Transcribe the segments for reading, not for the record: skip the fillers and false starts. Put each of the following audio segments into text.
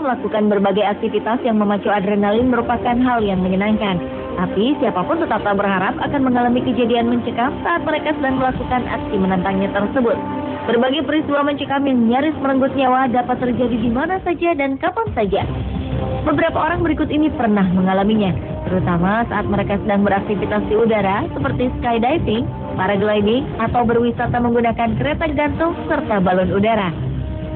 melakukan berbagai aktivitas yang memacu adrenalin merupakan hal yang menyenangkan. Tapi siapapun tetap tak berharap akan mengalami kejadian mencekam saat mereka sedang melakukan aksi menantangnya tersebut. Berbagai peristiwa mencekam yang nyaris merenggut nyawa dapat terjadi di mana saja dan kapan saja. Beberapa orang berikut ini pernah mengalaminya, terutama saat mereka sedang beraktivitas di udara seperti skydiving, paragliding, atau berwisata menggunakan kereta gantung serta balon udara.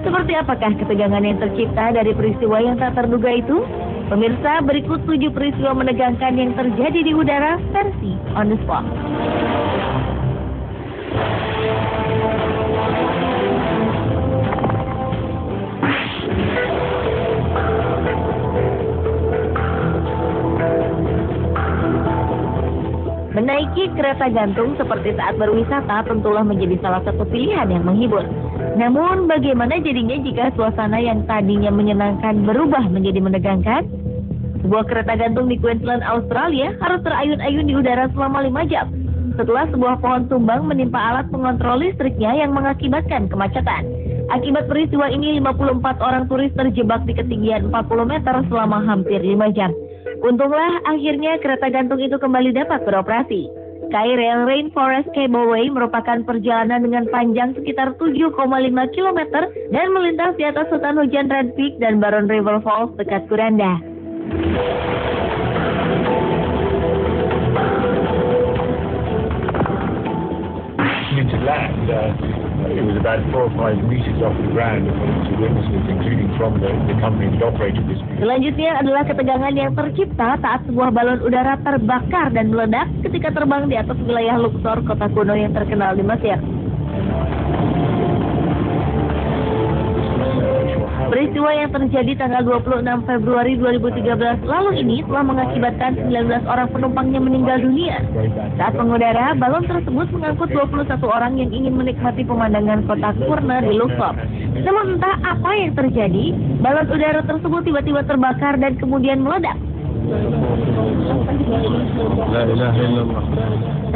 Seperti apakah ketegangan yang tercipta dari peristiwa yang tak terduga itu? Pemirsa, berikut 7 peristiwa menegangkan yang terjadi di udara versi On The Spot. Menaiki kereta gantung seperti saat berwisata tentulah menjadi salah satu pilihan yang menghibur. Namun bagaimana jadinya jika suasana yang tadinya menyenangkan berubah menjadi menegangkan? Sebuah kereta gantung di Queensland, Australia harus terayun-ayun di udara selama 5 jam setelah sebuah pohon tumbang menimpa alat pengontrol listriknya yang mengakibatkan kemacetan. Akibat peristiwa ini 54 orang turis terjebak di ketinggian 40 meter selama hampir 5 jam. Untunglah akhirnya kereta gantung itu kembali dapat beroperasi. Skyrail Rainforest Cableway merupakan perjalanan dengan panjang sekitar 7,5 km dan melintas di atas hutan hujan Red Peak dan Barron River Falls dekat Kuranda. Into land, it was about 4 or 5 meters off the ground according to witnesses, including from the company that operated this. Selanjutnya adalah ketegangan yang tercipta saat sebuah balon udara terbakar dan meledak ketika terbang di atas wilayah Luxor, kota kuno yang terkenal di Mesir. Peristiwa yang terjadi tanggal 26 Februari 2013 lalu ini telah mengakibatkan 19 orang penumpangnya meninggal dunia. Saat mengudara, balon tersebut mengangkut 21 orang yang ingin menikmati pemandangan kota Kurna di Luxor. Namun entah apa yang terjadi, balon udara tersebut tiba-tiba terbakar dan kemudian meledak.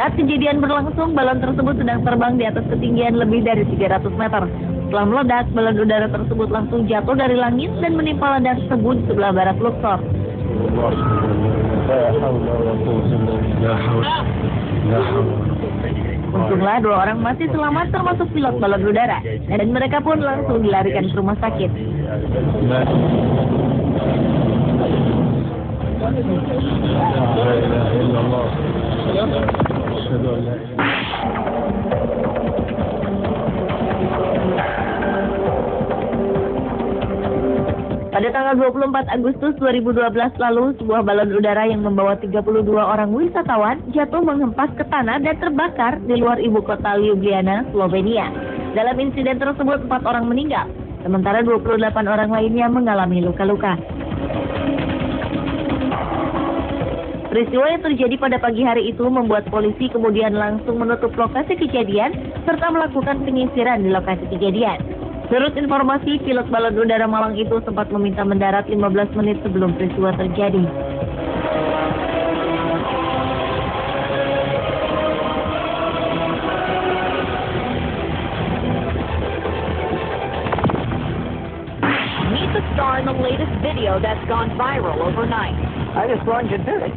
Saat kejadian berlangsung, balon tersebut sedang terbang di atas ketinggian lebih dari 300 meter. Setelah meledak, balon udara tersebut langsung jatuh dari langit dan menimpa ladang tebu di sebelah barat Luxor. Untunglah 2 orang masih selamat termasuk pilot balon udara dan mereka pun langsung dilarikan ke rumah sakit. Pada tanggal 24 Agustus 2012 lalu, sebuah balon udara yang membawa 32 orang wisatawan jatuh menghempas ke tanah dan terbakar di luar ibu kota Ljubljana, Slovenia. Dalam insiden tersebut 4 orang meninggal, sementara 28 orang lainnya mengalami luka-luka. Peristiwa yang terjadi pada pagi hari itu membuat polisi kemudian langsung menutup lokasi kejadian serta melakukan penyisiran di lokasi kejadian. Menurut informasi, pilot balon udara Malang itu sempat meminta mendarat 15 menit sebelum peristiwa terjadi. Meet the star in the latest video that's gone viral overnight. I just want you to do it.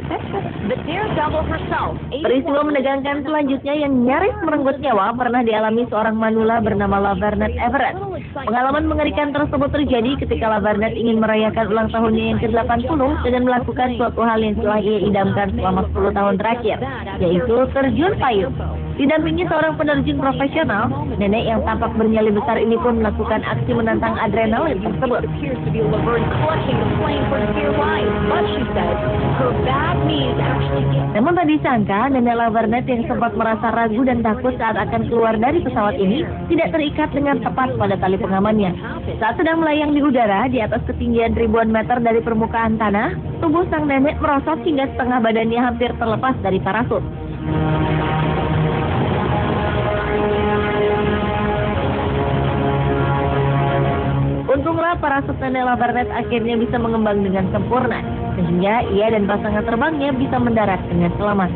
The daredevil herself. Peristiwa menegangkan selanjutnya yang nyaris merenggut nyawa pernah dialami seorang manula bernama Laverne Everett. Pengalaman mengerikan tersebut terjadi ketika Laverne ingin merayakan ulang tahunnya yang ke-80 dengan melakukan suatu hal yang telah ia idamkan selama 10 tahun terakhir, yaitu terjun payung. Didampingi seorang penerjun profesional, nenek yang tampak bernyali besar ini pun melakukan aksi menantang adrenalin tersebut. Namun tak disangka, nenek Laverne yang sempat merasa ragu dan takut saat akan keluar dari pesawat ini tidak terikat dengan tepat pada tali pengamannya. Saat sedang melayang di udara di atas ketinggian ribuan meter dari permukaan tanah, tubuh sang nenek merosot hingga setengah badannya hampir terlepas dari parasut. Untunglah parasut nenek Laverne akhirnya bisa mengembang dengan sempurna, sehingga ia dan pasangan terbangnya bisa mendarat dengan selamat.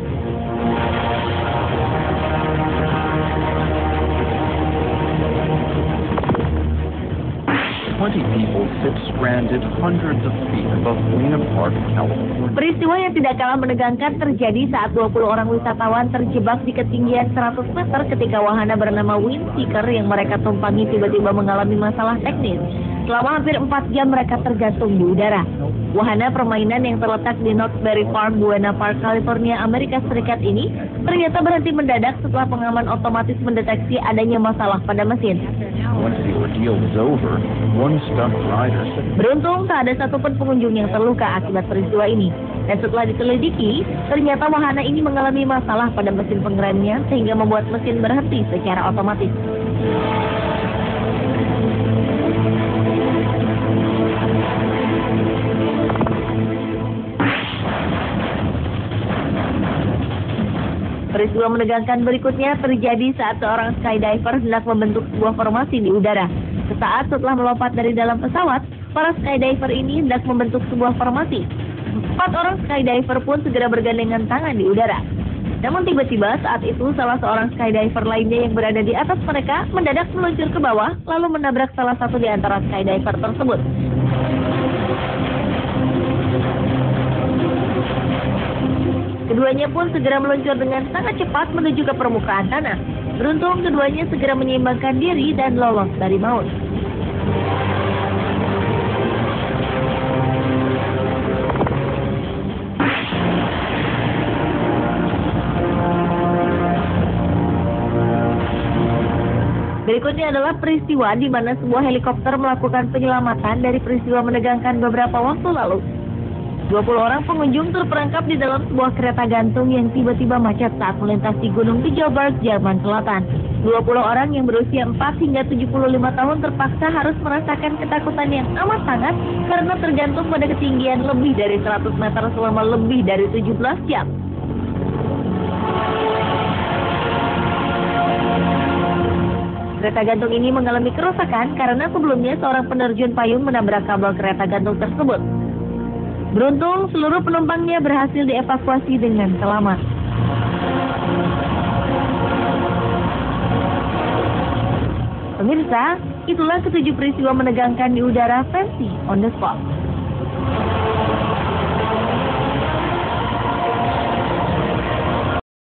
people sit stranded hundreds of feet above Lena Park, California. Peristiwa yang tidak kalah menegangkan terjadi saat 20 orang wisatawan terjebak di ketinggian 100 meter ketika wahana bernama Windseeker yang mereka tumpangi tiba-tiba mengalami masalah teknis. Selama hampir 4 jam mereka tergantung di udara. Wahana permainan yang terletak di Knott's Berry Farm, Buena Park, California, Amerika Serikat ini ternyata berhenti mendadak setelah pengaman otomatis mendeteksi adanya masalah pada mesin. Once the ordeal was over, one stunt rider said, Beruntung tak ada satupun pengunjung yang terluka akibat peristiwa ini. Dan setelah diselidiki, ternyata wahana ini mengalami masalah pada mesin pengeremnya sehingga membuat mesin berhenti secara otomatis. Peristiwa menegangkan berikutnya terjadi saat seorang skydiver hendak membentuk sebuah formasi di udara. Sesaat setelah melompat dari dalam pesawat, para skydiver ini hendak membentuk sebuah formasi. 4 orang skydiver pun segera bergandengan tangan di udara. Namun tiba-tiba saat itu salah seorang skydiver lainnya yang berada di atas mereka mendadak meluncur ke bawah lalu menabrak salah satu di antara skydiver tersebut. Keduanya pun segera meluncur dengan sangat cepat menuju ke permukaan tanah. Beruntung keduanya segera menyeimbangkan diri dan lolos dari maut. Berikutnya adalah peristiwa di mana sebuah helikopter melakukan penyelamatan dari peristiwa menegangkan beberapa waktu lalu. 20 orang pengunjung terperangkap di dalam sebuah kereta gantung yang tiba-tiba macet saat melintasi gunung di Joburg, Jerman Selatan. 20 orang yang berusia 4 hingga 75 tahun terpaksa harus merasakan ketakutan yang amat sangat karena tergantung pada ketinggian lebih dari 100 meter selama lebih dari 17 jam. Kereta gantung ini mengalami kerusakan karena sebelumnya seorang penerjun payung menabrak kabel kereta gantung tersebut. Beruntung, seluruh penumpangnya berhasil dievakuasi dengan selamat. Pemirsa, itulah ketujuh peristiwa menegangkan di udara versi On The Spot.